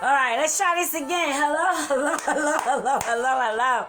All right, let's try this again. Hello, hello, hello, hello, hello, hello.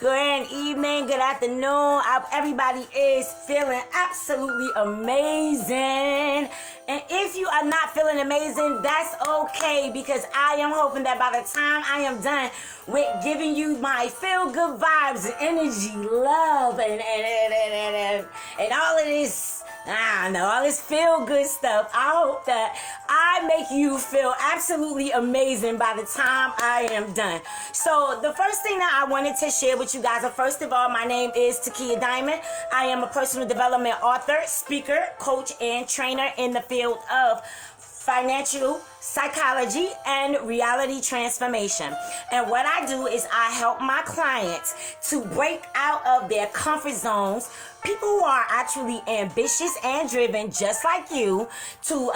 Good evening, good afternoon. Everybody is feeling absolutely amazing. And if you are not feeling amazing, that's okay, because I am hoping that by the time I am done with giving you my feel-good vibes and energy, love, and all of this, I don't know, all this feel-good stuff, I hope that I make you feel absolutely amazing by the time I am done. So the first thing that I wanted to share with you guys, first of all, my name is Takiyah Diamond. I am a personal development author, speaker, coach, and trainer in the field of financial psychology and reality transformation. And what I do is I help my clients to break out of their comfort zones, people who are actually ambitious and driven just like you, to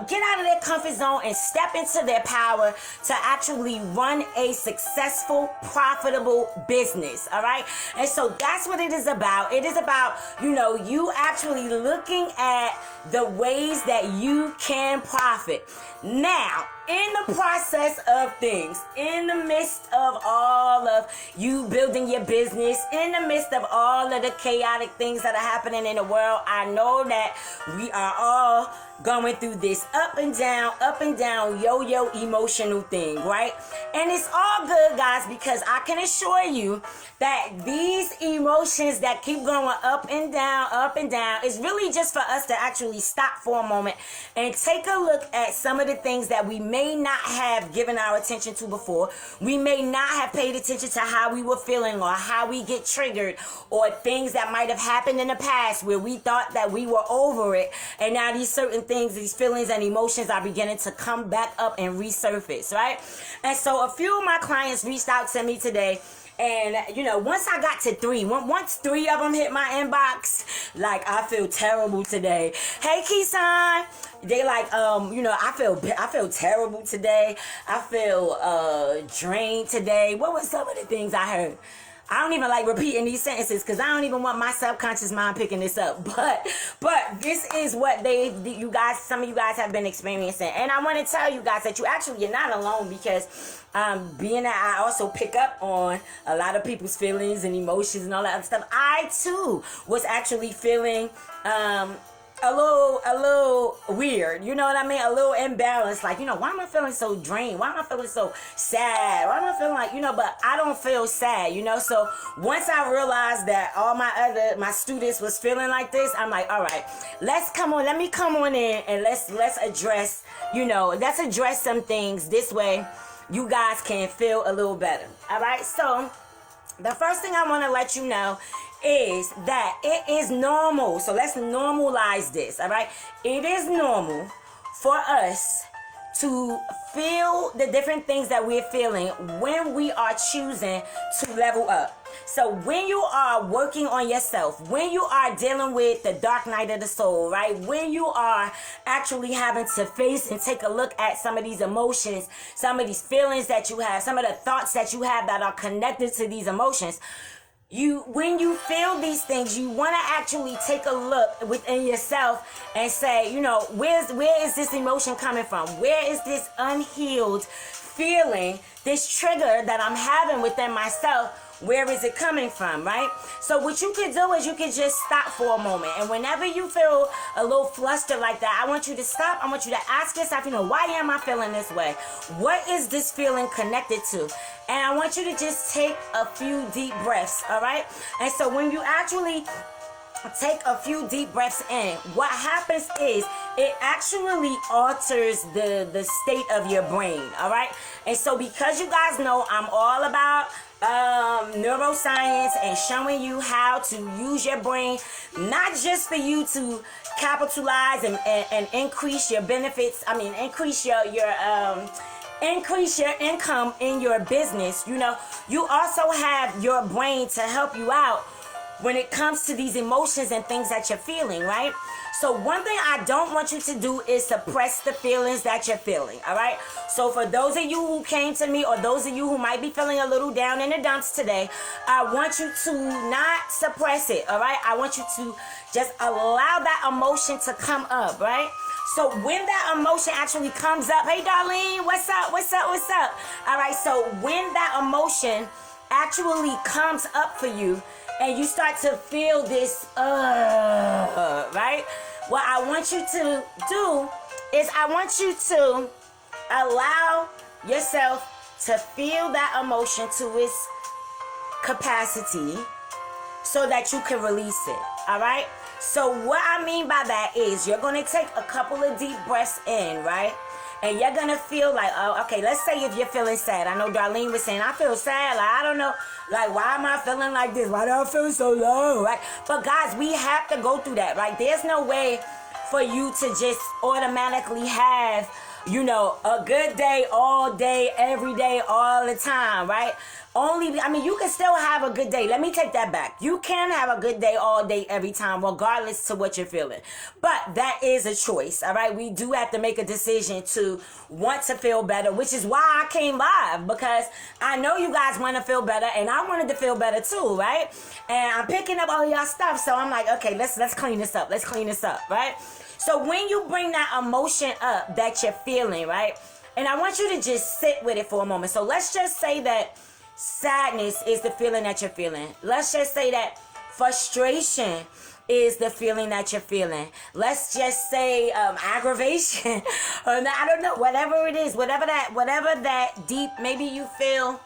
get out of their comfort zone and step into their power to actually run a successful, profitable business. All right, and so that's what it is about. It is about you actually looking at the ways that you can profit. Now, in the process of things, in the midst of all of you building your business, in the midst of all of the chaotic things that are happening in the world, I know that we are all going through this up and down, yo-yo emotional thing, right? And it's all good, guys, because I can assure you that these emotions that keep going up and down is really just for us to actually stop for a moment and take a look at some of the things that we may not have given our attention to before. We may not have paid attention to how we were feeling or how we get triggered, or things that might have happened in the past where we thought that we were over it, and now these certain things, these feelings and emotions are beginning to come back up and resurface, right? And so a few of my clients reached out to me today, and once I got to once three of them hit my inbox, like, I feel terrible today. Hey, Kisan. They like, I feel terrible today. I feel drained today. What were some of the things I heard? I don't even like repeating these sentences because I don't even want my subconscious mind picking this up. But this is what some of you guys have been experiencing. And I want to tell you guys that you're not alone, because being that I also pick up on a lot of people's feelings and emotions and all that other stuff, I too was actually feeling a little weird, you know what I mean? A little imbalanced, like, why am I feeling so drained? Why am I feeling so sad? Why am I feeling like, but I don't feel sad, So once I realized that all my students was feeling like this, I'm like, all right, let me come on in and let's address, let's address some things. This way you guys can feel a little better. All right. So the first thing I want to let you know is that it is normal. So let's normalize this, all right? It is normal for us to feel the different things that we're feeling when we are choosing to level up. So when you are working on yourself, when you are dealing with the dark night of the soul, right? When you are actually having to face and take a look at some of these emotions, some of these feelings that you have, some of the thoughts that you have that are connected to these emotions, when you feel these things, you want to actually take a look within yourself and say, where is this emotion coming from? Where is this unhealed feeling, this trigger that I'm having within myself? Where is it coming from, right? So what you can do is you can just stop for a moment. And whenever you feel a little flustered like that, I want you to stop. I want you to ask yourself, why am I feeling this way? What is this feeling connected to? And I want you to just take a few deep breaths, all right? And so when you actually take a few deep breaths in, what happens is it actually alters the state of your brain, all right? And so because you guys know I'm all about neuroscience and showing you how to use your brain, not just for you to capitalize and increase your benefits, increase your income in your business, you also have your brain to help you out when it comes to these emotions and things that you're feeling, right? So one thing I don't want you to do is suppress the feelings that you're feeling, all right? So for those of you who came to me, or those of you who might be feeling a little down in the dumps today, I want you to not suppress it, all right? I want you to just allow that emotion to come up, right? So when that emotion actually comes up, hey Darlene, what's up? All right, so when that emotion actually comes up for you and you start to feel this, right? What I want you to do is I want you to allow yourself to feel that emotion to its capacity so that you can release it. All right? So what I mean by that is you're going to take a couple of deep breaths in, right? And you're going to feel like, oh, okay, let's say if you're feeling sad. I know Darlene was saying, I feel sad. Like, I don't know. Like, why am I feeling like this? Why do I feel so low? Right? But guys, we have to go through that, right? There's no way for you to just automatically have, you know, a good day all day, every day, all the time, right? You can still have a good day. Let me take that back. You can have a good day all day, every time, regardless to what you're feeling. But that is a choice, all right? We do have to make a decision to want to feel better, which is why I came live, because I know you guys want to feel better, and I wanted to feel better too, right? And I'm picking up all y'all stuff, so I'm like, okay, let's clean this up. Let's clean this up, right? So when you bring that emotion up that you're feeling, right? And I want you to just sit with it for a moment. So let's just say that sadness is the feeling that you're feeling. Let's just say that frustration is the feeling that you're feeling. Let's just say aggravation, or I don't know, whatever it is, whatever that deep, maybe you feel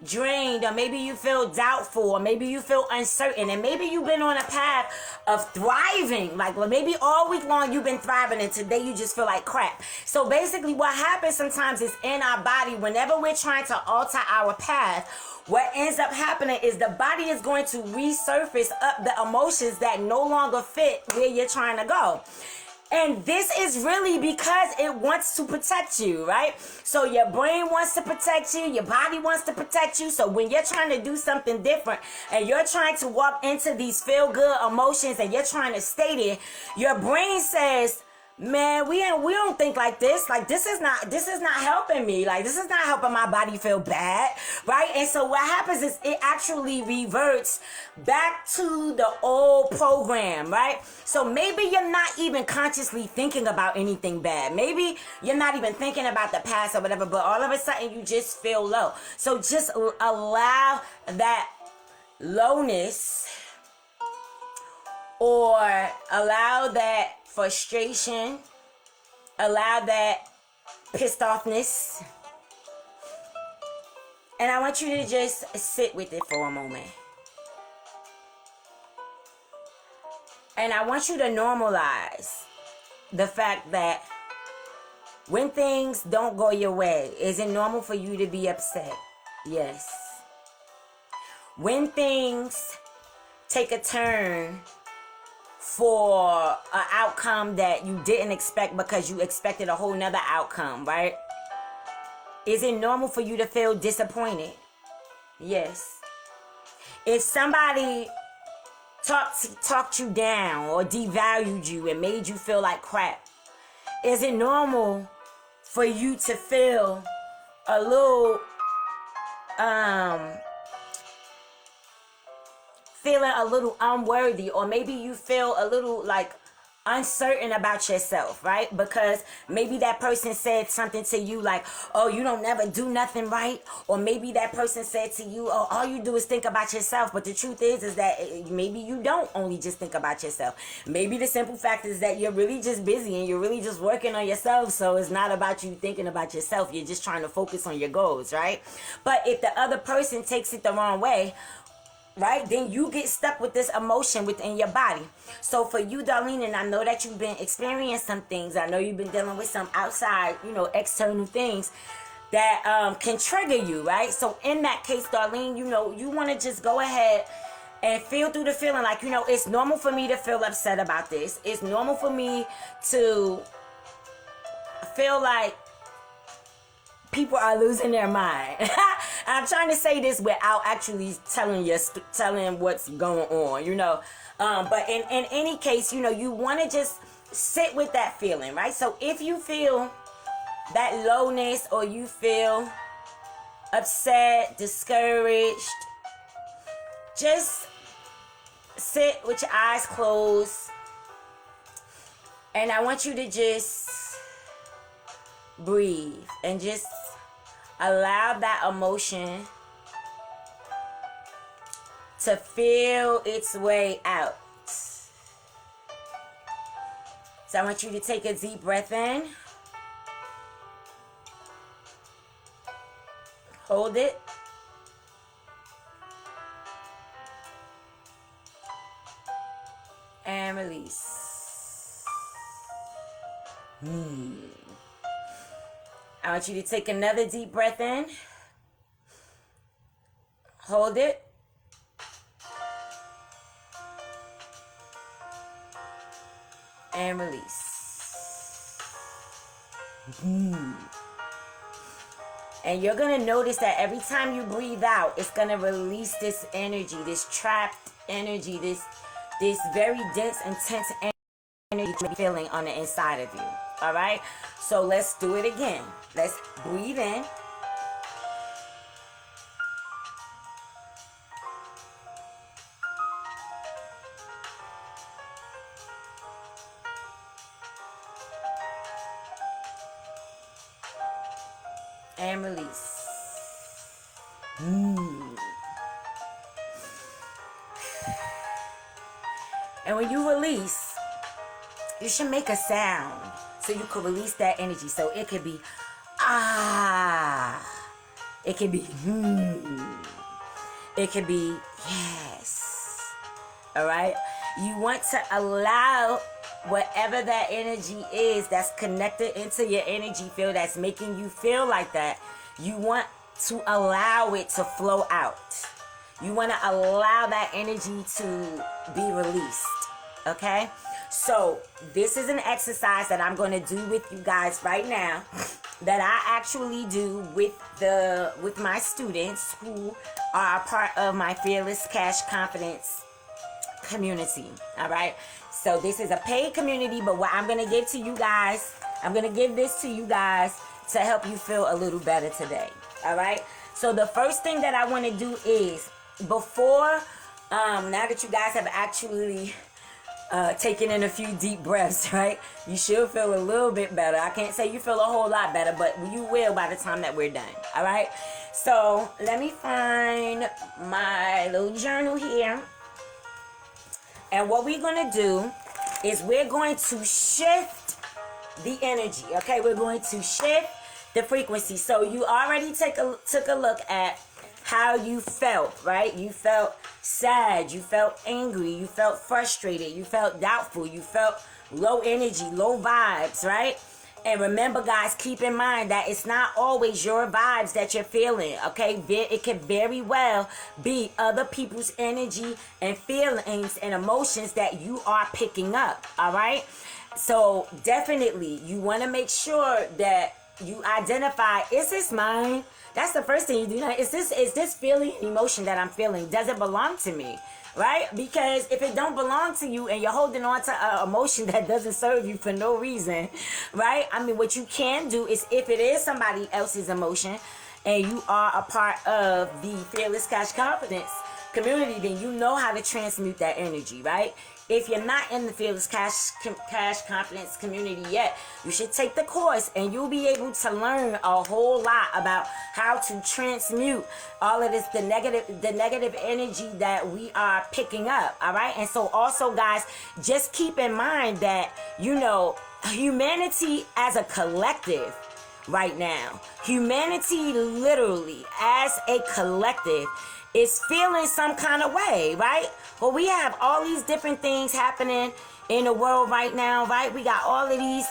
drained, or maybe you feel doubtful, or maybe you feel uncertain, and maybe you've been on a path of thriving, like, well, maybe all week long you've been thriving and today you just feel like crap. So basically what happens sometimes is in our body, whenever we're trying to alter our path, what ends up happening is the body is going to resurface up the emotions that no longer fit where you're trying to go. And this is really because it wants to protect you, right? So your brain wants to protect you, your body wants to protect you. So when you're trying to do something different and you're trying to walk into these feel-good emotions and you're trying to stay there, your brain says, man, we don't think like this. Like, this is not helping me. Like, this is not helping my body feel bad, right? And so what happens is it actually reverts back to the old program, right? So maybe you're not even consciously thinking about anything bad. Maybe you're not even thinking about the past or whatever, but all of a sudden you just feel low. So just allow that lowness, or allow that frustration, allow that pissed offness, and I want you to just sit with it for a moment. And I want you to normalize the fact that when things don't go your way, is it normal for you to be upset? Yes. When things take a turn for an outcome that you didn't expect because you expected a whole nother outcome, right? Is it normal for you to feel disappointed? Yes. If somebody talked you down or devalued you and made you feel like crap, is it normal for you to feel a little feeling a little unworthy, or maybe you feel a little like uncertain about yourself, right? Because maybe that person said something to you like, oh, you don't never do nothing right, or maybe that person said to you, oh, all you do is think about yourself. But the truth is that maybe you don't only just think about yourself. Maybe the simple fact is that you're really just busy and you're really just working on yourself, so it's not about you thinking about yourself. You're just trying to focus on your goals, right? But if the other person takes it the wrong way, right, then you get stuck with this emotion within your body. So for you, Darlene, and I know that you've been experiencing some things. I know you've been dealing with some outside, external things that can trigger you, right? So in that case, Darlene, you want to just go ahead and feel through the feeling like, it's normal for me to feel upset about this. It's normal for me to feel like people are losing their mind. I'm trying to say this without actually telling what's going on, But in any case, you want to just sit with that feeling, right? So if you feel that lowness, or you feel upset, discouraged, just sit with your eyes closed And I want you to just breathe and just allow that emotion to feel its way out. So I want you to take a deep breath in. Hold it. And release. I want you to take another deep breath in. Hold it. And release. And you're going to notice that every time you breathe out, it's going to release this energy, this trapped energy, this very dense, intense energy you're feeling on the inside of you. All right? So let's do it again. Let's breathe in. And release. And when you release, you should make a sound so you can release that energy. So it could be ah, it could be it could be yes. All right, you want to allow whatever that energy is that's connected into your energy field that's making you feel like that. You want to allow it to flow out. You want to allow that energy to be released. Okay? So this is an exercise that I'm going to do with you guys right now, that I actually do with my students who are a part of my Fearless Cash Confidence community. All right? So this is a paid community, but what I'm going to give to you guys, I'm going to give this to you guys to help you feel a little better today. All right? So the first thing that I want to do is, before, now that you guys have actually taken in a few deep breaths, right? You should feel a little bit better. I can't say you feel a whole lot better, but you will by the time that we're done. All right? So let me find my little journal here. And what we're going to do is we're going to shift the energy, okay? We're going to shift the frequency. So you already took a look at how you felt, right? You felt sad, you felt angry, you felt frustrated, you felt doubtful, you felt low energy, low vibes, right? And remember, guys, keep in mind that it's not always your vibes that you're feeling, okay? It can very well be other people's energy and feelings and emotions that you are picking up, all right? So definitely, you want to make sure that you identify, is this mine? That's the first thing you do. Is this feeling and emotion that I'm feeling, does it belong to me? Right? Because if it don't belong to you and you're holding on to an emotion that doesn't serve you for no reason, right? I mean, what you can do is, if it is somebody else's emotion and you are a part of the Fearless Cash Confidence community, then you know how to transmute that energy, right? If you're not in the Fearless Cash Confidence community yet, you should take the course and you'll be able to learn a whole lot about how to transmute all of this, the negative energy that we are picking up, all right? And so also, guys, just keep in mind that, you know, humanity as a collective right now, humanity literally as a collective is feeling some kind of way, right? Well, we have all these different things happening in the world right now, right? We got all of these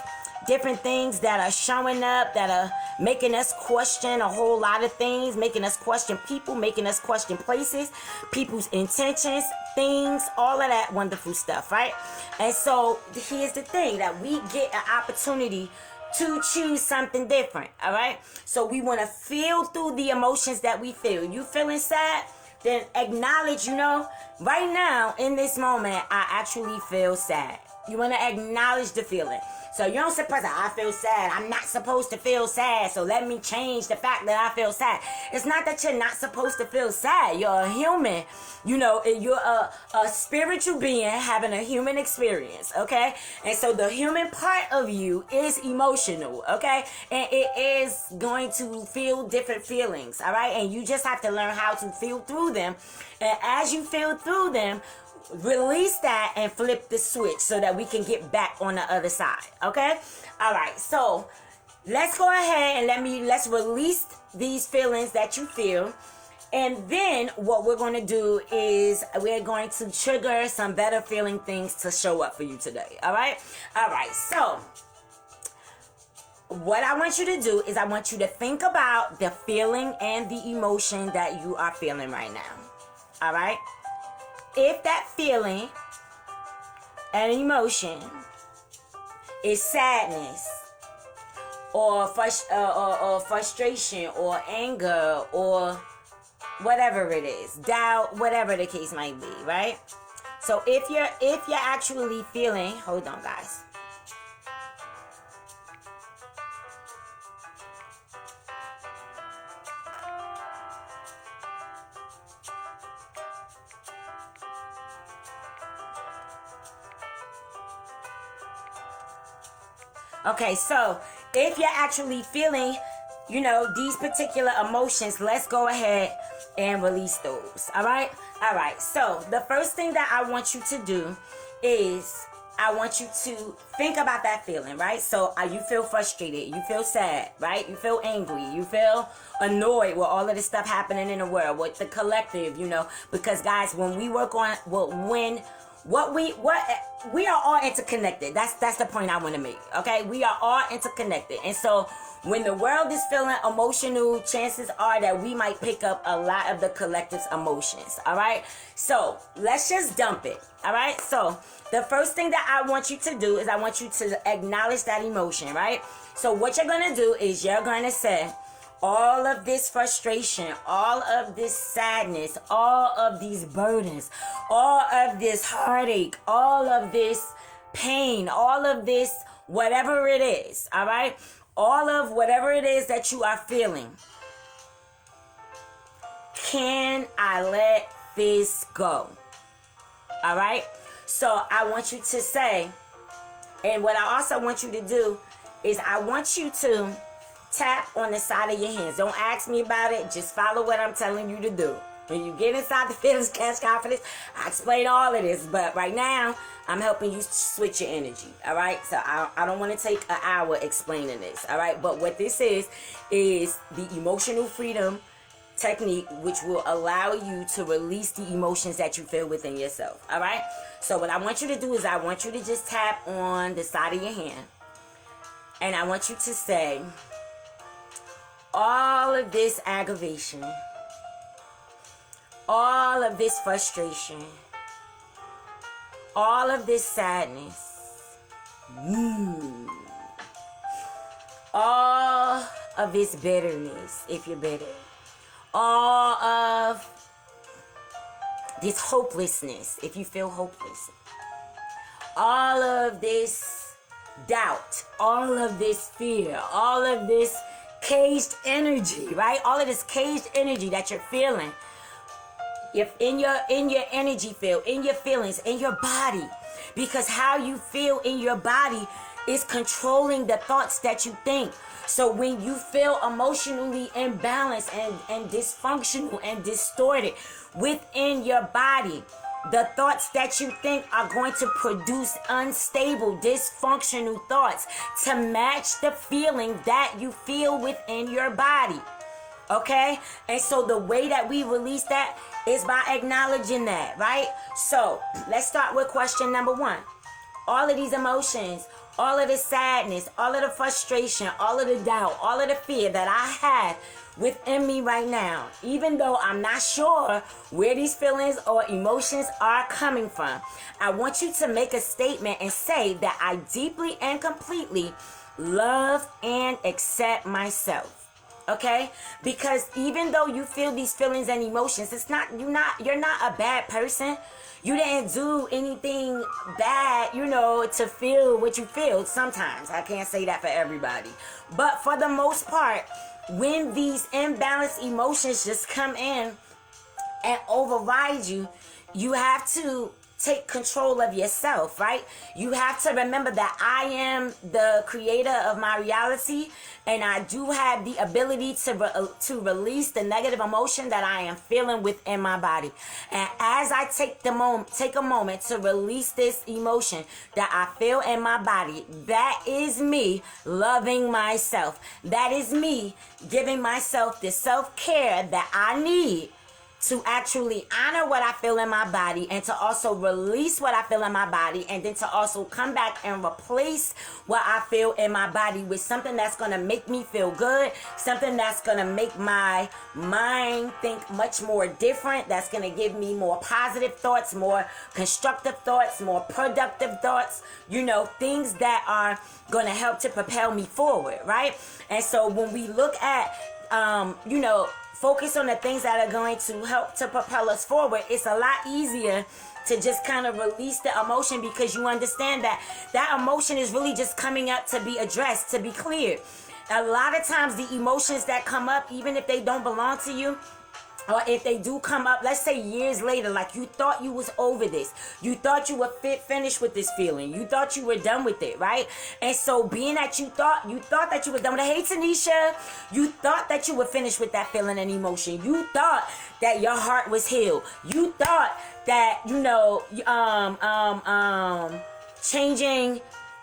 different things that are showing up, that are making us question a whole lot of things, making us question people, making us question places, people's intentions, things, all of that wonderful stuff, right? And so here's the thing, that we get an opportunity to choose something different, all right? So we want to feel through the emotions that we feel. You feeling sad? Then acknowledge, you know, right now in this moment, I actually feel sad. You want to acknowledge the feeling. So you don't supposed to, I feel sad. I'm not supposed to feel sad. So let me change the fact that I feel sad. It's not that you're not supposed to feel sad. You're a human. You know, you're a spiritual being having a human experience. Okay. And so the human part of you is emotional. Okay. And it is going to feel different feelings. All right. And you just have to learn how to feel through them. And as you feel through them, release that and flip the switch so that we can get back on the other side. Okay. All right. So let's go ahead and let's release these feelings that you feel. And then what we're going to do is we're going to trigger some better feeling things to show up for you today. All right. All right. So what I want you to do is I want you to think about the feeling and the emotion that you are feeling right now. All right. If that feeling and emotion is sadness or frustration or anger or whatever it is, doubt, whatever the case might be, right? So if you're actually feeling, hold on guys. Okay, so if you're actually feeling, you know, these particular emotions, let's go ahead and release those. All right? All right. So the first thing that I want you to do is I want you to think about that feeling, right? So you feel frustrated, you feel sad, right? You feel angry, you feel annoyed with all of this stuff happening in the world, with the collective, you know, because guys, when we work on, we are all interconnected. That's the point I want to make. Okay, we are all interconnected, and so when the world is feeling emotional, chances are that we might pick up a lot of the collective's emotions. All right, so let's just dump it. All right, so the first thing that I want you to do is I want you to acknowledge that emotion. Right. So what you're gonna do is you're gonna say, all of this frustration, all of this sadness, all of these burdens, all of this heartache, all of this pain, all of this, whatever it is, all right? All of whatever it is that you are feeling. Can I let this go? All right? So I want you to say, and what I also want you to do is I want you to tap on the side of your hands. Don't ask me about it. Just follow what I'm telling you to do. When you get inside the feelings, catch confidence, I explain all of this. But right now, I'm helping you switch your energy. All right? So I don't want to take an hour explaining this. All right? But what this is the emotional freedom technique, which will allow you to release the emotions that you feel within yourself. All right? So what I want you to do is I want you to just tap on the side of your hand. And I want you to say, all of this aggravation, all of this frustration, all of this sadness, all of this bitterness, if you're bitter, all of this hopelessness, if you feel hopeless, all of this doubt, all of this fear, all of this caged energy, right? All of this caged energy that you're feeling, if in your energy field, in your feelings, in your body, because how you feel in your body is controlling the thoughts that you think. So when you feel emotionally imbalanced and dysfunctional and distorted within your body, the thoughts that you think are going to produce unstable, dysfunctional thoughts to match the feeling that you feel within your body. Okay? And so the way that we release that is by acknowledging that, right? So let's start with question number 1. All of these emotions, all of the sadness, all of the frustration, all of the doubt, all of the fear that I have within me right now, even though I'm not sure where these feelings or emotions are coming from, I want you to make a statement and say that I deeply and completely love and accept myself. Okay, because even though you feel these feelings and emotions, you're not a bad person. You didn't do anything bad, to feel what you feel. Sometimes I can't say that for everybody, but for the most part, when these imbalanced emotions just come in and override you, you have to take control of yourself, right? You have to remember that I am the creator of my reality, and I do have the ability to release the negative emotion that I am feeling within my body. And as I take a moment to release this emotion that I feel in my body, that is me loving myself. That is me giving myself the self-care that I need to actually honor what I feel in my body, and to also release what I feel in my body, and then to also come back and replace what I feel in my body with something that's going to make me feel good, something that's going to make my mind think much more different, that's going to give me more positive thoughts, more constructive thoughts, more productive thoughts, things that are going to help to propel me forward, right? And so when we look at, focus on the things that are going to help to propel us forward, it's a lot easier to just kind of release the emotion, because you understand that emotion is really just coming up to be addressed, to be cleared. A lot of times the emotions that come up, even if they don't belong to you, or if they do come up, let's say years later, like you thought you was over this, you thought you were finished with this feeling, you thought you were done with it, right? And so being that you thought that you were done with it, hey Tanisha, you thought that you were finished with that feeling and emotion, you thought that your heart was healed, you thought that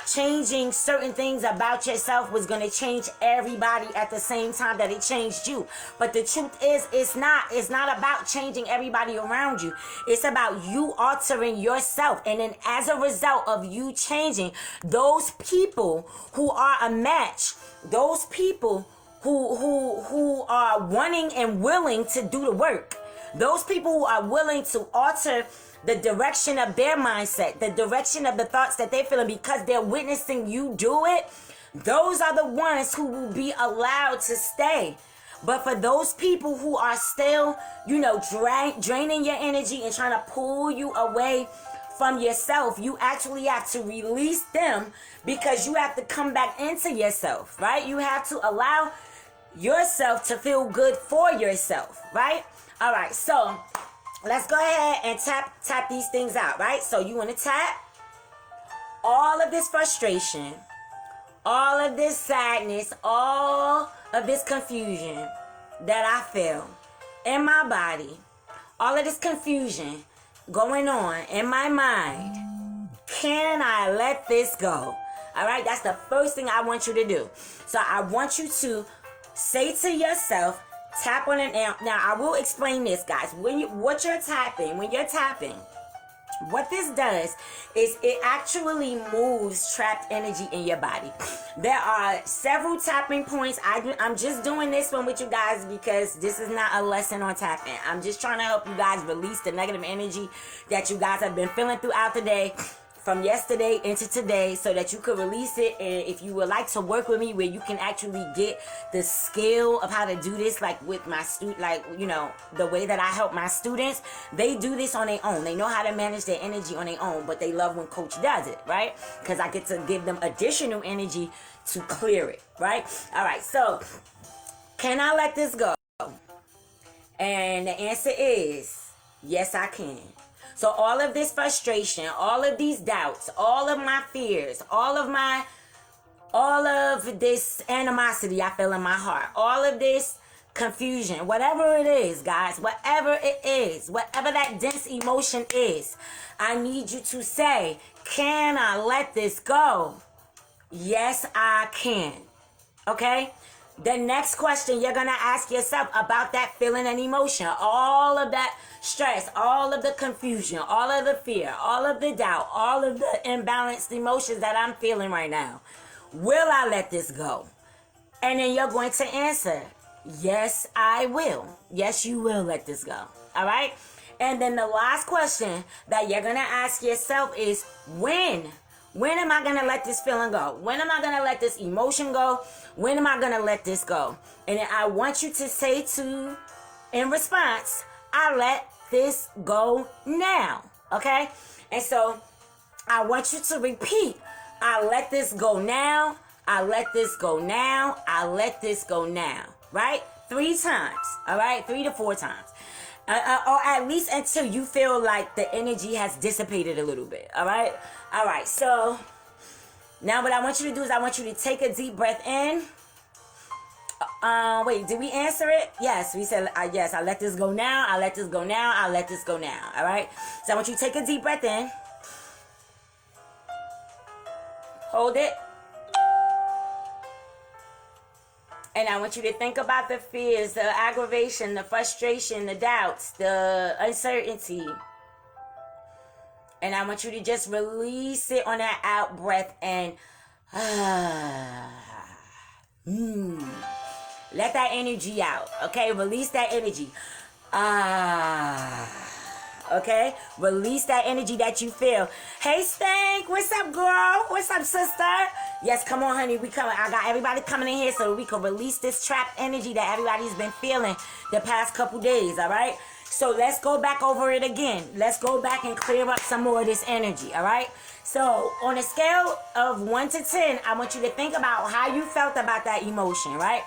changing certain things about yourself was going to change everybody at the same time that it changed you. But the truth is, it's not about changing everybody around you. It's about you altering yourself. And then as a result of you changing, those people who are a match, those people who are wanting and willing to do the work, those people who are willing to alter the direction of their mindset, the direction of the thoughts that they're feeling, because they're witnessing you do it, those are the ones who will be allowed to stay. But for those people who are still, draining your energy and trying to pull you away from yourself, you actually have to release them, because you have to come back into yourself, right? You have to allow yourself to feel good for yourself, right? All right, so let's go ahead and tap these things out, right? So you want to tap all of this frustration, all of this sadness, all of this confusion that I feel in my body, all of this confusion going on in my mind. Can I let this go? All right, that's the first thing I want you to do. So I want you to say to yourself, tap on it now. Now I will explain this, guys. When you're tapping, what this does is it actually moves trapped energy in your body. There are several tapping points. I'm just doing this one with you guys because this is not a lesson on tapping. I'm just trying to help you guys release the negative energy that you guys have been feeling throughout the day, from yesterday into today, so that you could release it. And if you would like to work with me where you can actually get the skill of how to do this, like with my the way that I help my students, they do this on their own. They know how to manage their energy on their own, but they love when coach does it, right? Because I get to give them additional energy to clear it, right? All right, so can I let this go? And the answer is yes, I can. So all of this frustration, all of these doubts, all of my fears, all of this animosity I feel in my heart, all of this confusion, whatever it is, guys, whatever it is, whatever that dense emotion is, I need you to say, can I let this go? Yes, I can. Okay? The next question you're going to ask yourself about that feeling and emotion, all of that stress, all of the confusion, all of the fear, all of the doubt, all of the imbalanced emotions that I'm feeling right now. Will I let this go? And then you're going to answer, yes, I will. Yes, you will let this go. All right? And then the last question that you're going to ask yourself is, when When am I going to let this feeling go? When am I going to let this emotion go? When am I going to let this go? And then I want you to say in response, I let this go now. Okay? And so I want you to repeat, I let this go now. I let this go now. I let this go now. Right? 3 times. All right? 3 to 4 times. Or at least until you feel like the energy has dissipated a little bit. All right? All right. So now what I want you to do is I want you to take a deep breath in. Wait, did we answer it? Yes, we said, yes, I let this go now. I let this go now. I let this go now. All right? So I want you to take a deep breath in. Hold it. And I want you to think about the fears, the aggravation, the frustration, the doubts, the uncertainty. And I want you to just release it on that out breath and let that energy out. Okay? Release that energy. Okay? Release that energy that you feel. Hey, Stank. What's up, girl? What's up, sister? Yes, come on, honey. We coming. I got everybody coming in here so we can release this trapped energy that everybody's been feeling the past couple days, all right? So let's go back over it again. Let's go back and clear up some more of this energy, all right? So on a scale of 1 to 10, I want you to think about how you felt about that emotion, right?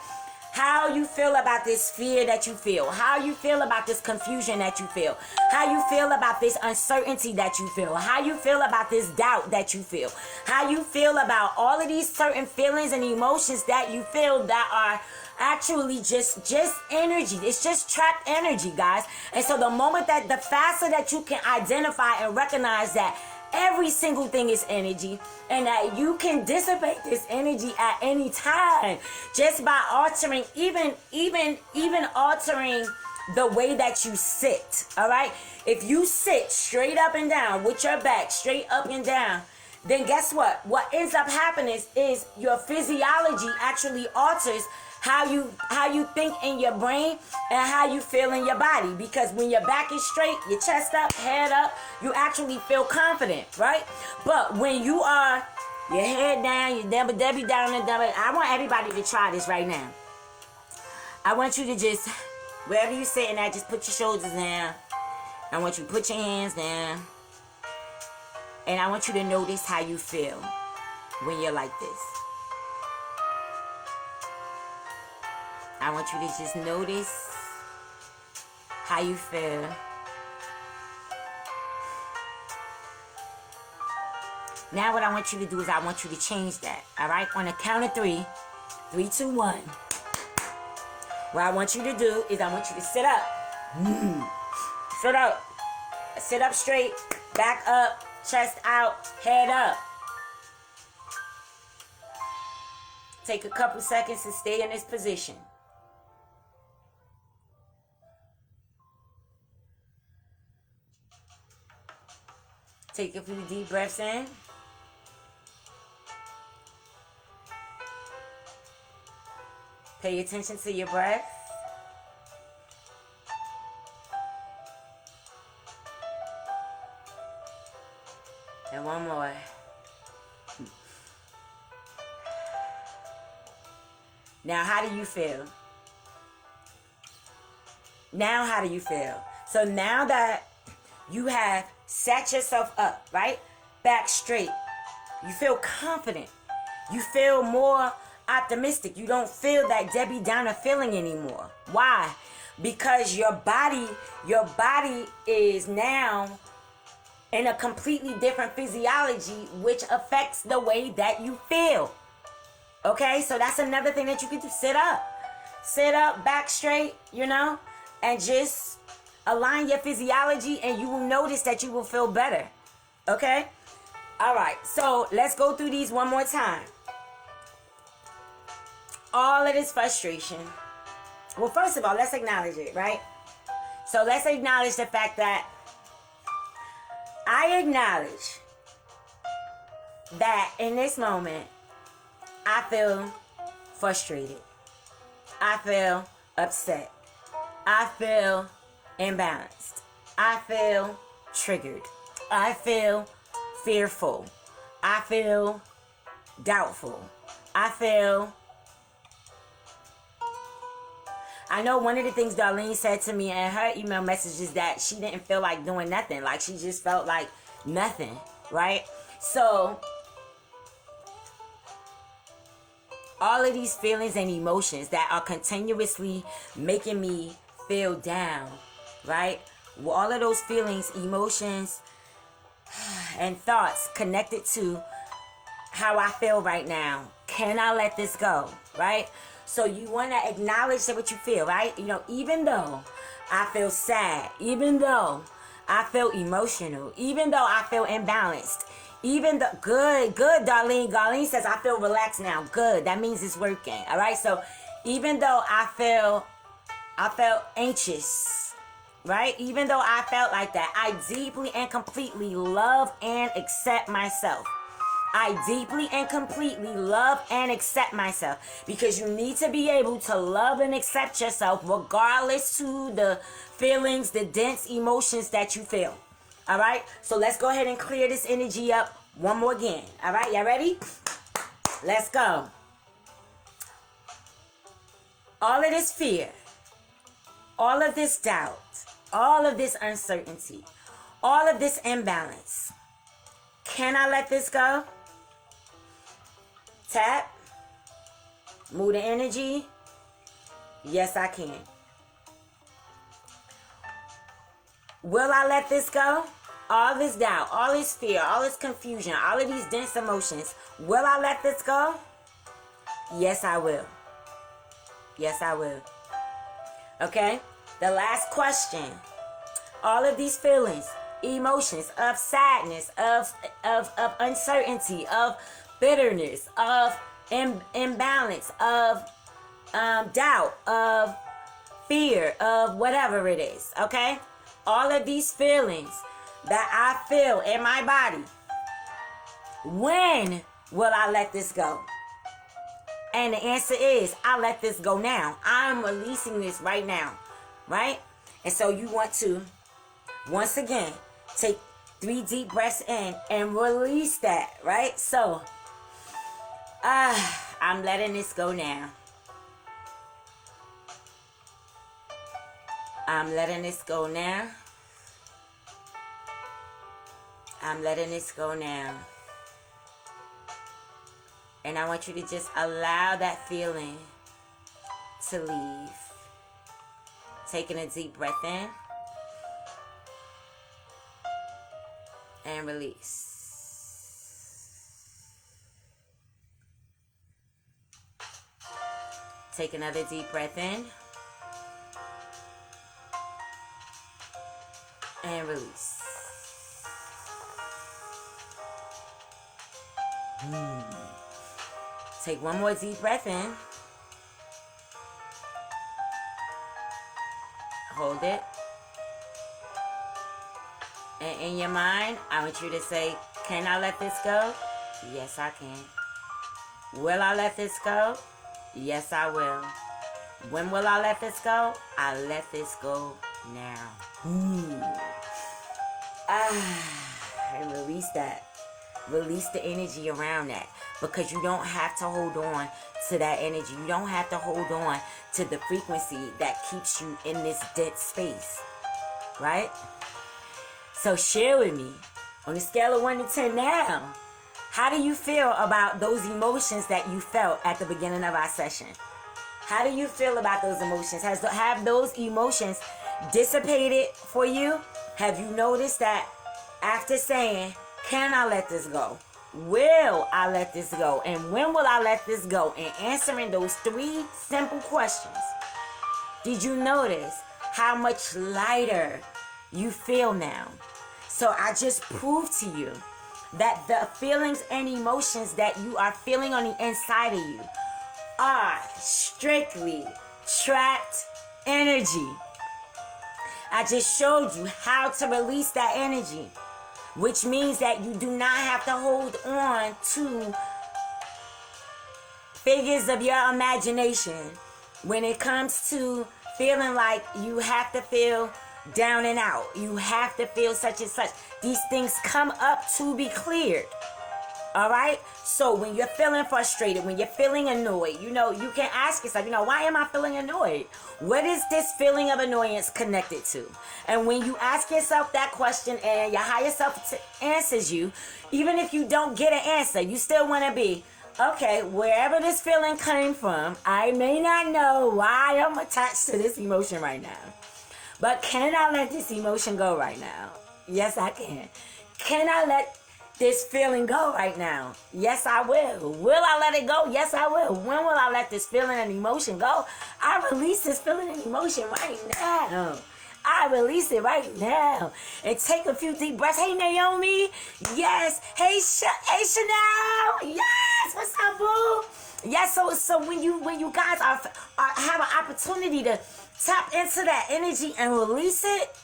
How you feel about this fear that you feel. How you feel about this confusion that you feel. How you feel about this uncertainty that you feel. How you feel about this doubt that you feel. How you feel about all of these certain feelings and emotions that you feel that are actually just energy. It's just trapped energy, guys. And so the faster that you can identify and recognize that every single thing is energy, and that you can dissipate this energy at any time just by altering, even altering the way that you sit. All right? If you sit straight up and down with your back straight up and down, then guess what? What ends up happening is your physiology actually alters how you think in your brain and how you feel in your body. Because when your back is straight, your chest up, head up, you actually feel confident, right? But when you are your head down, your Debbie down and Debbie, I want everybody to try this right now. I want you to just, wherever you're sitting at, just put your shoulders down. I want you to put your hands down. And I want you to notice how you feel when you're like this. I want you to just notice how you feel. Now what I want you to do is I want you to change that. All right? On the count of 3, 3, 2, 1. What I want you to do is I want you to sit up. Sit up. Sit up straight. Back up. Chest out. Head up. Take a couple seconds to stay in this position. Take a few deep breaths in. Pay attention to your breath. And one more. Now, how do you feel? Now, how do you feel? So now that you have set yourself up, right? Back straight. You feel confident. You feel more optimistic. You don't feel that Debbie Downer feeling anymore. Why? Because your body is now in a completely different physiology, which affects the way that you feel. Okay? So that's another thing that you can do. Sit up. Sit up, back straight, and just align your physiology, and you will notice that you will feel better. Okay? All right. So let's go through these one more time. All of this frustration. Well, first of all, let's acknowledge it, right? So let's acknowledge the fact that I acknowledge that in this moment, I feel frustrated. I feel upset. I feel imbalanced. I feel triggered. I feel fearful. I feel doubtful. I know one of the things Darlene said to me in her email message is that she didn't feel like doing nothing. Like she just felt like nothing, right? So all of these feelings and emotions that are continuously making me feel down, right? Well, all of those feelings, emotions, and thoughts connected to how I feel right now. Can I let this go, right? So you want to acknowledge what you feel, right? You know, even though I feel sad, even though I feel emotional, even though I feel imbalanced, even though, good, Darlene. Darlene says, I feel relaxed now. Good. That means it's working. All right. So even though I felt anxious, right? Even though I felt like that, I deeply and completely love and accept myself. I deeply and completely love and accept myself, because you need to be able to love and accept yourself regardless to the feelings, the dense emotions that you feel. All right, so let's go ahead and clear this energy up one more again. All right, y'all ready? Let's go. All of this fear, all of this doubt, all of this uncertainty, all of this imbalance, can I let this go? Tap. Move the energy. Yes, I can. Will I let this go? All this doubt, all this fear, all this confusion, all of these dense emotions. Will I let this go? Yes, I will. Yes, I will. Okay? The last question. All of these feelings, emotions of sadness, of uncertainty, of bitterness, of imbalance, of doubt, of fear, of whatever it is, okay? All of these feelings that I feel in my body, when will I let this go? And the answer is, I let this go now. I'm releasing this right now, right? And so you want to, once again, take 3 deep breaths in and release that, right? So, I'm letting this go now. I'm letting this go now. I'm letting this go now. And I want you to just allow that feeling to leave. Taking a deep breath in. And release. Take another deep breath in. And release. Take one more deep breath in. Hold it. And in your mind, I want you to say, can I let this go? Yes, I can. Will I let this go? Yes, I will. When will I let this go? I let this go now. And release that. Release the energy around that. Because you don't have to hold on to that energy. You don't have to hold on to the frequency that keeps you in this dense space. Right? So share with me, on a scale of 1 to 10 now, how do you feel about those emotions that you felt at the beginning of our session? How do you feel about those emotions? Have those emotions dissipated for you? Have you noticed that after saying, can I let this go? Will I let this go? And when will I let this go? And answering those 3 simple questions, did you notice how much lighter you feel now? So I just proved to you that the feelings and emotions that you are feeling on the inside of you are strictly trapped energy. I just showed you how to release that energy, which means that you do not have to hold on to figures of your imagination when it comes to feeling like you have to feel down and out. You have to feel such and such. These things come up to be cleared. All right. So when you're feeling frustrated, when you're feeling annoyed, you know, you can ask yourself, you know, why am I feeling annoyed? What is this feeling of annoyance connected to? And when you ask yourself that question and your higher self answers you, even if you don't get an answer, you still want to be, okay, wherever this feeling came from, I may not know why I'm attached to this emotion right now. But can I let this emotion go right now? Yes, I can. Can I let this feeling go right now? Yes, I will. Will I let it go? Yes, I will. When will I let this feeling and emotion go? I release this feeling and emotion right now. I release it right now. And take a few deep breaths. Hey, Naomi. Yes. Hey, Chanel. Yes. What's up, boo? Yes. So when you guys have an opportunity to tap into that energy and release it,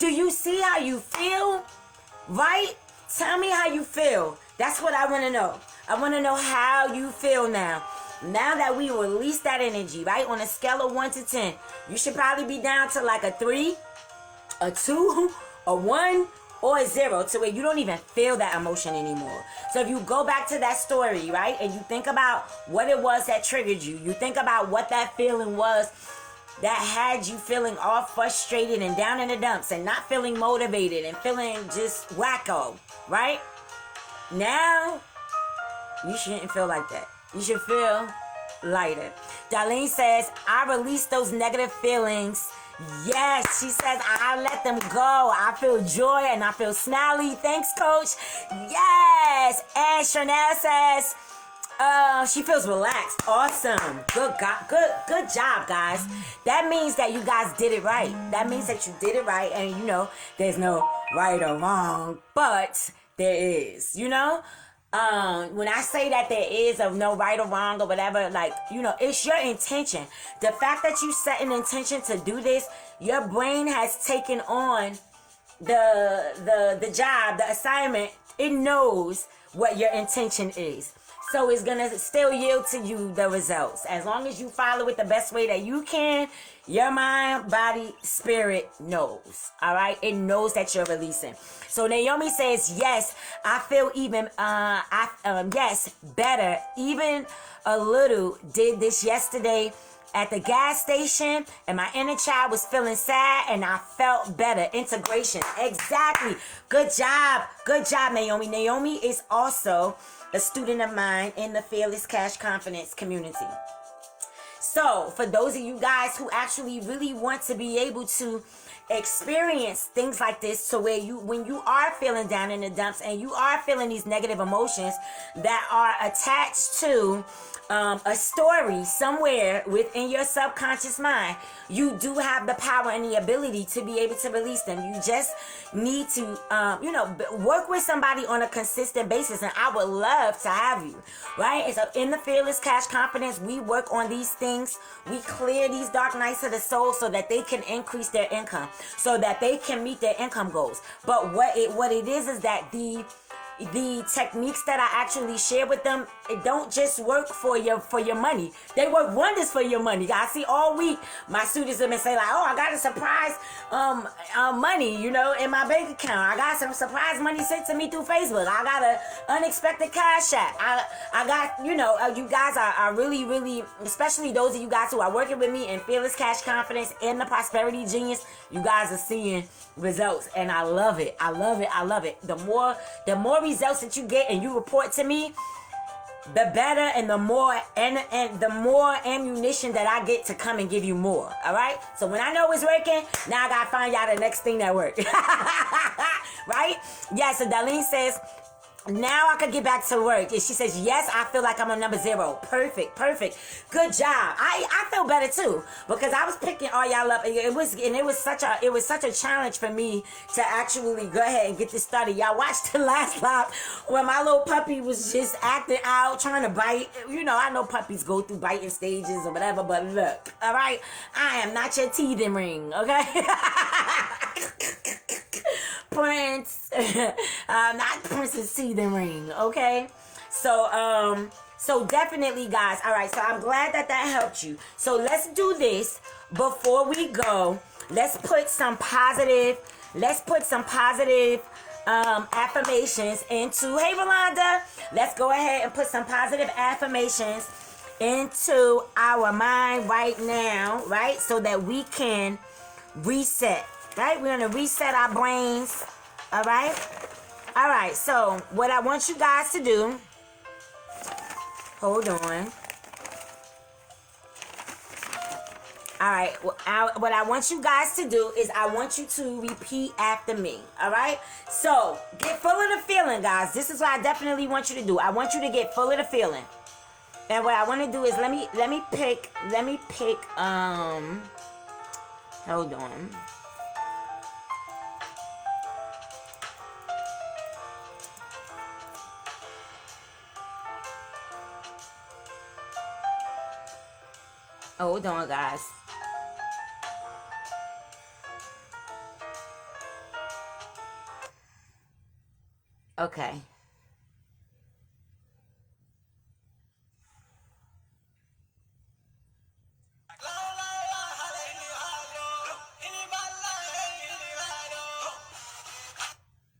do you see how you feel? Right? Tell me how you feel. That's what I want to know. I want to know how you feel now. Now that we release that energy, right? On a scale of 1 to 10, you should probably be down to like a 3, a 2, a 1, or a 0, to where you don't even feel that emotion anymore. So if you go back to that story, right, and you think about what it was that triggered you, you think about what that feeling was that had you feeling all frustrated and down in the dumps and not feeling motivated and feeling just wacko, right? Now, you shouldn't feel like that. You should feel lighter. Darlene says, I release those negative feelings. Yes, she says, I let them go. I feel joy and I feel smiley. Thanks, coach. Yes. And Chanel says, she feels relaxed. Awesome. Good job, guys. That means that you guys did it right. That means that you did it right. And you know, there's no right or wrong, but there is, you know? When I say that there is no right or wrong or whatever, like, you know, it's your intention. The fact that you set an intention to do this, your brain has taken on the job, the assignment. It knows what your intention is. So it's going to still yield to you the results. As long as you follow it the best way that you can, your mind, body, spirit knows. All right? It knows that you're releasing. So Naomi says, yes, I feel even, yes, better. Even a little. Did this yesterday at the gas station, and my inner child was feeling sad, and I felt better. Integration. Exactly. Good job. Good job, Naomi. Naomi is also a student of mine in the Fearless Cash Confidence community. So for those of you guys who actually really want to be able to experience things like this, so where when you are feeling down in the dumps and you are feeling these negative emotions that are attached to a story somewhere within your subconscious mind, you do have the power and the ability to be able to release them. You just need to, work with somebody on a consistent basis, and I would love to have you, right? And so in the Fearless Cash Confidence, we work on these things. We clear these dark nights of the soul so that they can increase their income, so that they can meet their income goals. But what it is that the techniques that I actually share with them, it don't just work for your money. They work wonders for your money. I see all week my students have been saying like, oh, I got a surprise money, in my bank account. I got some surprise money sent to me through Facebook. I got an unexpected cash app. I got, you guys are really, really, especially those of you guys who are working with me in Fearless Cash Confidence and the Prosperity Genius, you guys are seeing results, and I love it. I love it. I love it. The more results that you get and you report to me, the better, and the more and the more ammunition that I get to come and give you more. All right. So when I know it's working, now I gotta find y'all the next thing that works. Right? Yeah. So Darlene says, now I could get back to work. And she says, yes, I feel like I'm on number 0. Perfect. Good job. I feel better too, because I was picking all y'all up, and it was such a challenge for me to actually go ahead and get this started. Y'all watched the last live when my little puppy was just acting out, trying to bite. I know puppies go through biting stages or whatever, but look, all right, I am not your teething ring, okay? Prince, not Prince's teething ring, okay? So definitely, guys. All right, so I'm glad that helped you. So let's do this before we go. Let's put some positive affirmations into, hey Rolanda, let's go ahead and put some positive affirmations into our mind right now, right? So that we can reset, right? We're going to reset our brains, all right? All right, so what I want you guys to do, hold on. All right, what I want you guys to do is I want you to repeat after me, all right? So, get full of the feeling, guys. This is what I definitely want you to do. I want you to get full of the feeling. And what I want to do is let me pick, hold on. Hold on, guys. Okay.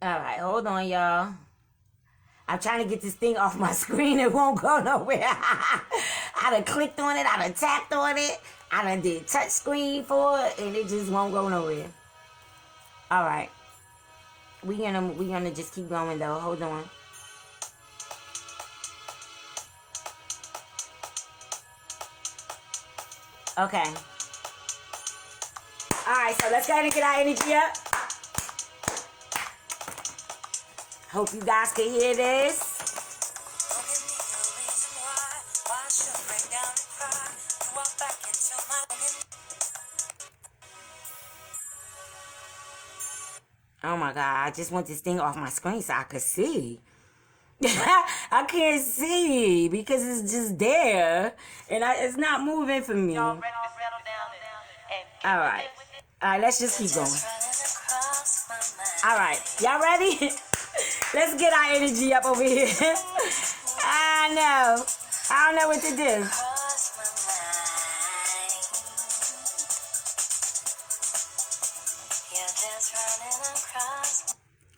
All right, hold on, y'all. I'm trying to get this thing off my screen. It won't go nowhere. I done clicked on it. I done tapped on it. I done did touch screen for it, and it just won't go nowhere. All right. We gonna just keep going though. Hold on. Okay. All right. So let's go ahead and get our energy up. Hope you guys can hear this. Oh my God, I just want this thing off my screen so I could see. I can't see because it's just there and it's not moving for me. All right. All right, let's just keep going. All right, y'all ready? Let's get our energy up over here. I don't know what to do.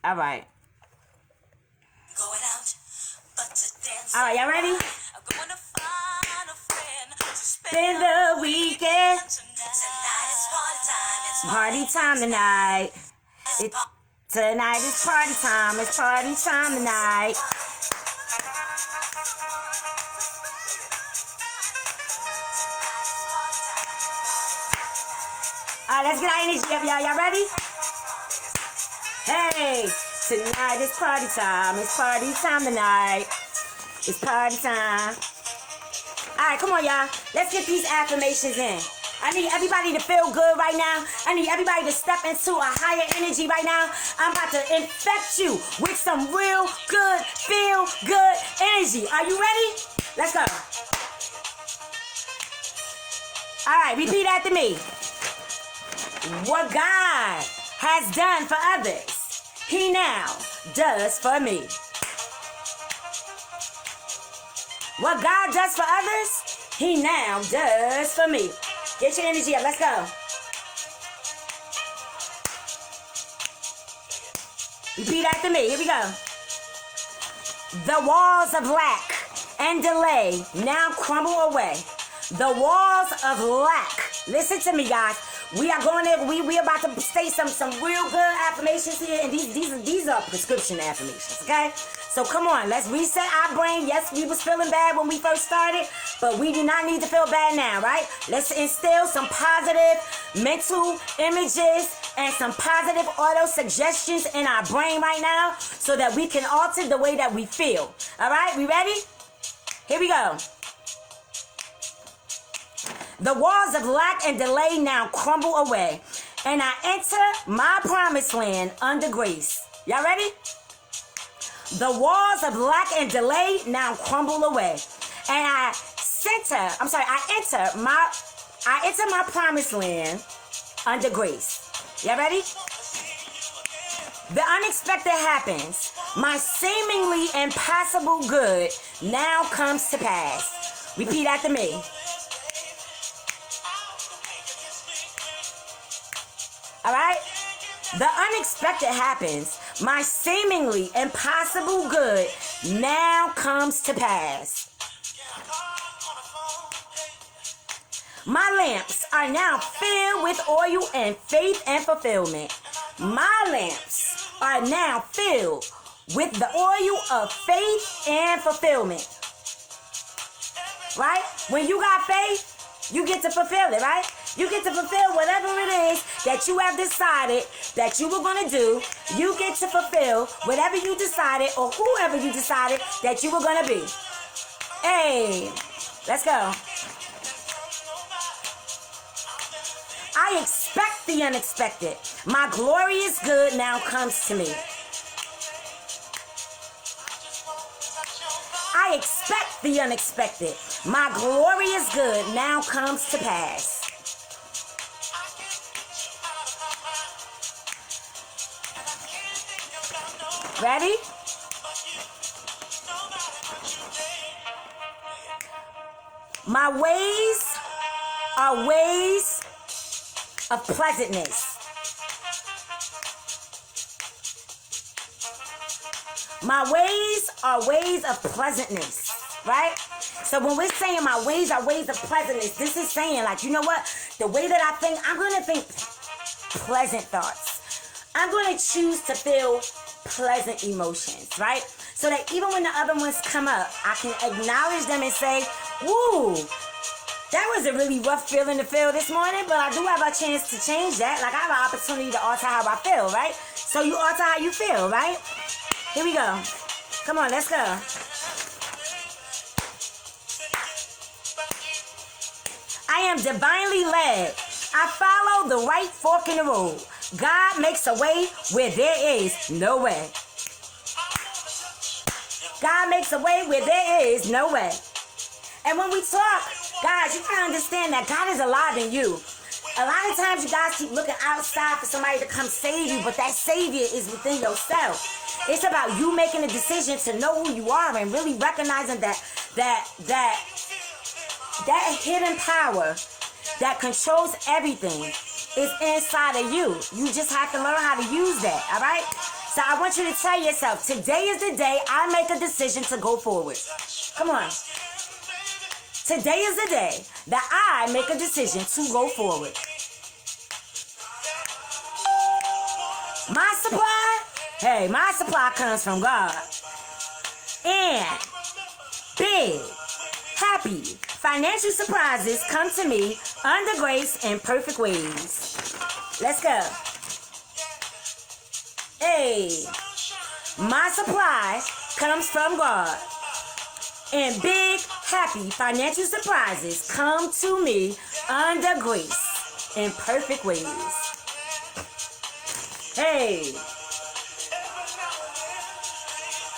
All right. All right, y'all ready? Spend the weekend. Party time tonight. Tonight is party time. It's party time tonight. All right, let's get our energy up, y'all. Y'all ready? Hey, tonight is party time. It's party time tonight. It's party time. All right, come on, y'all. Let's get these affirmations in. I need everybody to feel good right now. I need everybody to step into a higher energy right now. I'm about to infect you with some real good, feel good energy. Are you ready? Let's go. All right, repeat after me. What God has done for others, He now does for me. What God does for others, He now does for me. Get your energy up. Let's go. Repeat after me. Here we go. The walls of lack and delay now crumble away. The walls of lack. Listen to me, guys. We are going there. We about to say some real good affirmations here, and these are prescription affirmations. Okay. So come on, let's reset our brain. Yes, we was feeling bad when we first started, but we do not need to feel bad now, right? Let's instill some positive mental images and some positive auto suggestions in our brain right now so that we can alter the way that we feel. All right, we ready? Here we go. The walls of lack and delay now crumble away, and I enter my promised land under grace. Y'all ready? The walls of lack and delay now crumble away, and I enter my promised land under grace. Y'all ready? The unexpected happens. My seemingly impossible good now comes to pass. Repeat after me. All right? The unexpected happens. My seemingly impossible good now comes to pass. My lamps are now filled with oil and faith and fulfillment. My lamps are now filled with the oil of faith and fulfillment. Right? When you got faith, you get to fulfill it, right? You get to fulfill whatever it is that you have decided that you were going to do. You get to fulfill whatever you decided or whoever you decided that you were going to be. Hey, let's go. I expect the unexpected. My glorious good now comes to me. I expect the unexpected. My glorious good now comes to pass. Ready? My ways are ways of pleasantness. My ways are ways of pleasantness, right? So when we're saying my ways are ways of pleasantness, this is saying, like, you know what? The way that I think, I'm going to think pleasant thoughts. I'm going to choose to feel pleasant emotions, right? So that even when the other ones come up, I can acknowledge them and say, woo, that was a really rough feeling to feel this morning, but I do have a chance to change that. Like, I have an opportunity to alter how I feel, right? So you alter how you feel, right? Here we go. Come on, let's go. I am divinely led. I follow the right fork in the road. God makes a way where there is no way. God makes a way where there is no way. And when we talk, guys, you gotta understand that God is alive in you. A lot of times you guys keep looking outside for somebody to come save you, but that savior is within yourself. It's about you making a decision to know who you are and really recognizing that hidden power that controls everything is inside of you. You just have to learn how to use that, all right? So I want you to tell yourself, today is the day I make a decision to go forward. Come on. Today is the day that I make a decision to go forward. My supply comes from God. And big, happy, financial surprises come to me under grace and perfect ways. Let's go. Hey, my supply comes from God. And big, happy financial surprises come to me under grace in perfect ways. Hey.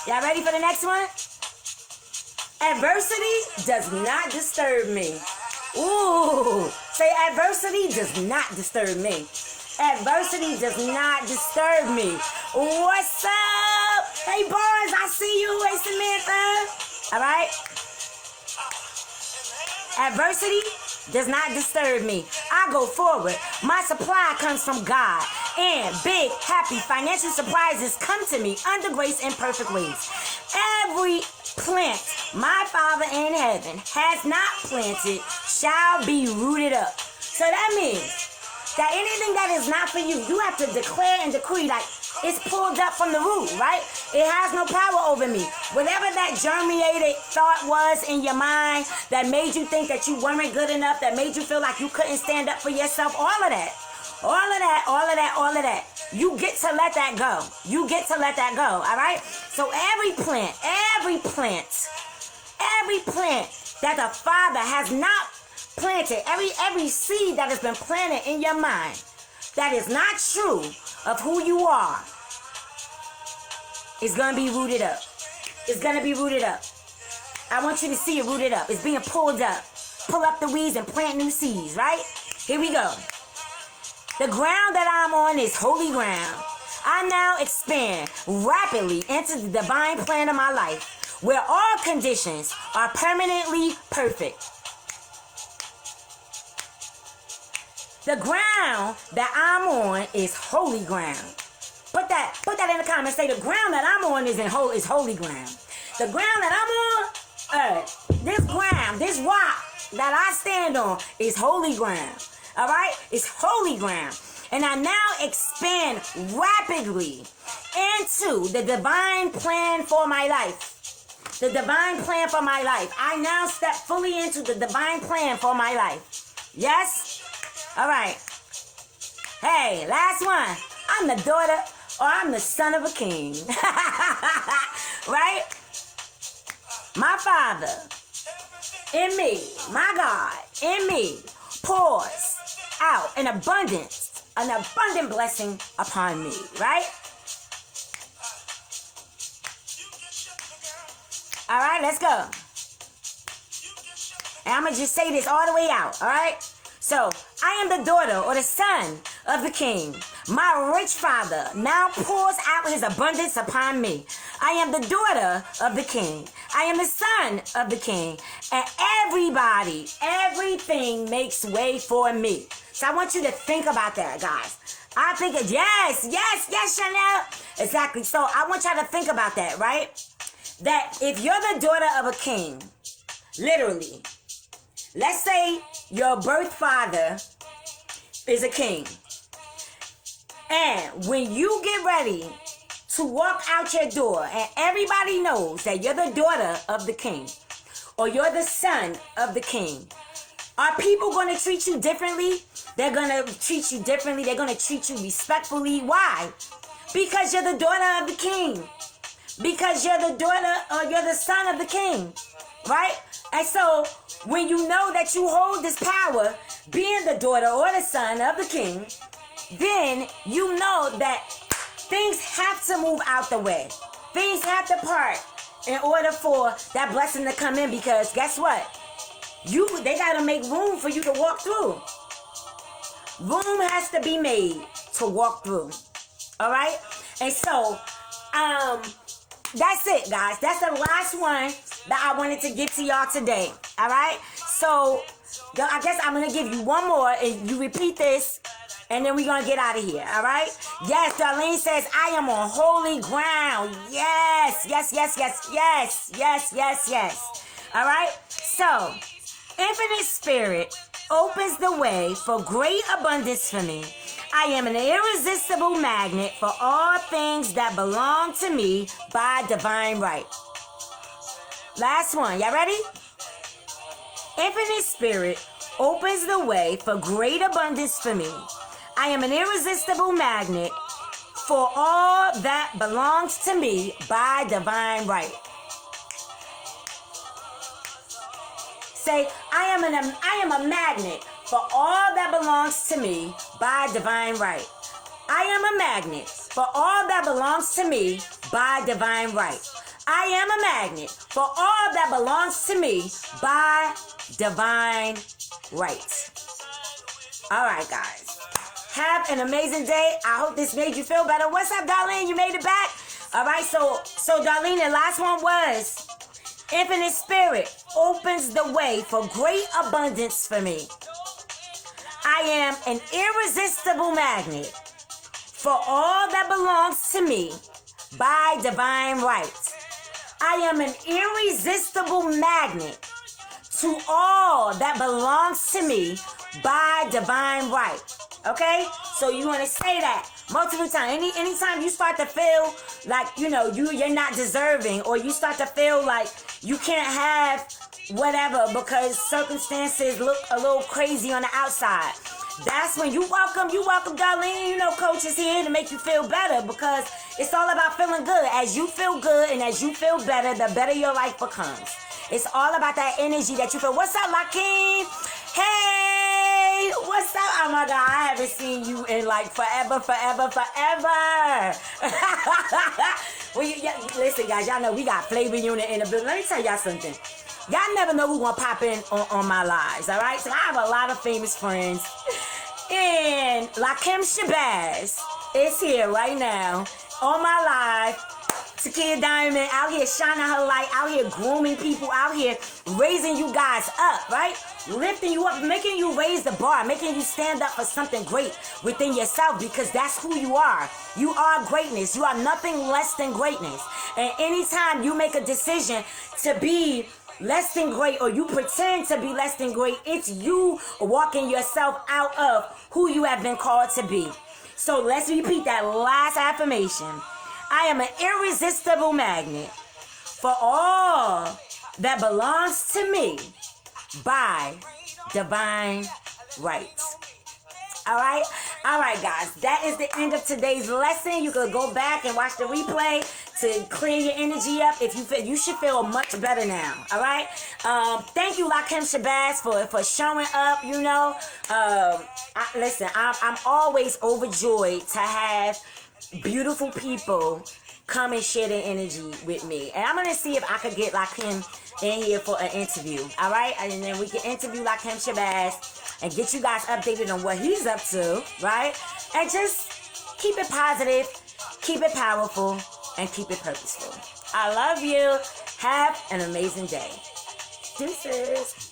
Y'all ready for the next one? Adversity does not disturb me. Ooh. Say adversity does not disturb me. Adversity does not disturb me. What's up? Hey, boys, I see you. Hey, Samantha. All right? Adversity does not disturb me. I go forward. My supply comes from God. And big, happy financial surprises come to me under grace and perfect ways. Every plant my Father in heaven has not planted shall be rooted up. So that means that anything that is not for you, you have to declare and decree like it's pulled up from the root, right? It has no power over me. Whatever that germinated thought was in your mind that made you think that you weren't good enough, that made you feel like you couldn't stand up for yourself, all of that. You get to let that go. You get to let that go, all right? So every plant that the Father has not planted, every seed that has been planted in your mind that is not true of who you are is going to be rooted up. It's going to be rooted up. I want you to see it rooted up. It's being pulled up. Pull up the weeds and plant new seeds, right? Here we go. The ground that I'm on is holy ground. I now expand rapidly into the divine plan of my life, where all conditions are permanently perfect. The ground that I'm on is holy ground. Put that in the comments. Say the ground that I'm on is holy ground. The ground that I'm on, this ground, this rock that I stand on is holy ground. All right? It's holy ground. And I now expand rapidly into the divine plan for my life. The divine plan for my life. I now step fully into the divine plan for my life. Yes? All right. Hey, last one. I'm the daughter or I'm the son of a king. Right? My Father in me, my God in me, pours out an abundant blessing upon me. Right? All right, let's go. And I'm going to just say this all the way out, all right? So, I am the daughter or the son of the king. My rich father now pours out his abundance upon me. I am the daughter of the king. I am the son of the king. And everything makes way for me. So I want you to think about that, guys. I think, yes, Chanel. Exactly. So I want y'all to think about that, right? That if you're the daughter of a king, literally, let's say your birth father is a king. And when you get ready to walk out your door and everybody knows that you're the daughter of the king or you're the son of the king, are people going to treat you differently? They're going to treat you differently. They're going to treat you respectfully. Why? Because you're the daughter of the king. Because you're the daughter or you're the son of the king, right? And so when you know that you hold this power, being the daughter or the son of the king, then you know that things have to move out the way. Things have to part in order for that blessing to come in, because guess what? They got to make room for you to walk through. Room has to be made to walk through. All right? And so, that's it, guys. That's the last one that I wanted to give to y'all today. All right? So, I guess I'm going to give you one more, and you repeat this, and then we're going to get out of here. All right? Yes, Darlene says, I am on holy ground. Yes. All right? So, Infinite Spirit opens the way for great abundance for me. I am an irresistible magnet for all things that belong to me by divine right. Last one. Y'all ready? Infinite Spirit opens the way for great abundance for me. I am an irresistible magnet for all that belongs to me by divine right. Say, I am a magnet for all that belongs to me by divine right. I am a magnet for all that belongs to me by divine right. I am a magnet for all that belongs to me by divine right. All right, guys. Have an amazing day. I hope this made you feel better. What's up, Darlene? You made it back? All right, so Darlene, the last one was Infinite Spirit opens the way for great abundance for me. I am an irresistible magnet for all that belongs to me by divine right. I am an irresistible magnet to all that belongs to me by divine right. Okay? So you want to say that multiple times. Anytime you start to feel like, you're not deserving, or you start to feel like you can't have whatever because circumstances look a little crazy on the outside, that's when you welcome, Darlene. Coach is here to make you feel better, because it's all about feeling good. As you feel good and as you feel better, the better your life becomes. It's all about that energy that you feel. What's up, Lakeem? Hey, what's up? Oh my God, I haven't seen you in like forever. Listen, guys, y'all know we got Flavor Unit in the building. Let me tell y'all something. Y'all never know who's gonna pop in on my lives, all right? So I have a lot of famous friends. And Lakeem Shabazz is here right now on my live Takiyah Diamond out here shining her light, out here grooming people, out here raising you guys up, right? Lifting you up, making you raise the bar, making you stand up for something great within yourself, because that's who you are. You are greatness. You are nothing less than greatness. And anytime you make a decision to be less than great, or you pretend to be less than great, it's you walking yourself out of who you have been called to be. So let's repeat that last affirmation. I am an irresistible magnet for all that belongs to me by divine right. All right, guys. That is the end of today's lesson. You could go back and watch the replay to clear your energy up. If you feel, you should feel much better now. All right. Thank you, Lakim Shabazz, for showing up. You know, listen, I'm always overjoyed to have beautiful people come and share their energy with me, and I'm gonna see if I could get Lakim in here for an interview. All right, and then we can interview Lakim Shabazz and get you guys updated on what he's up to, right? And just keep it positive, keep it powerful, and keep it purposeful. I love you. Have an amazing day. Deuces.